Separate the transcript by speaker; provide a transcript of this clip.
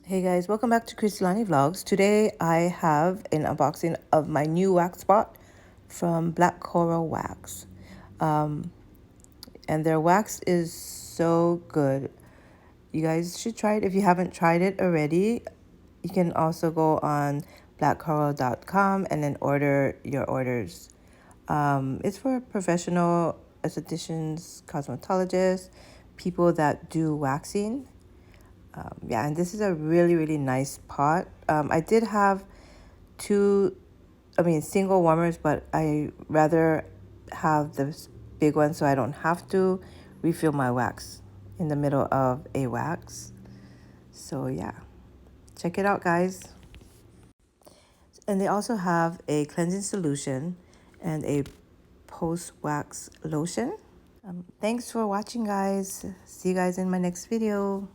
Speaker 1: Hey guys, welcome back to Kristalani Vlogs. Today I have an unboxing of my new wax spot from Black Coral Wax. And their wax is so good. You guys should try it if you haven't tried it already. You can also go on blackcoral.com and then order your orders. It's for professional estheticians, cosmetologists, people that do waxing. Yeah, and this is a really nice pot. I did have single warmers, but I rather have this big one so I don't have to refill my wax in the middle of a wax. So yeah, check it out, guys. And they also have a cleansing solution and a post-wax lotion. Thanks for watching, guys. See you guys in my next video.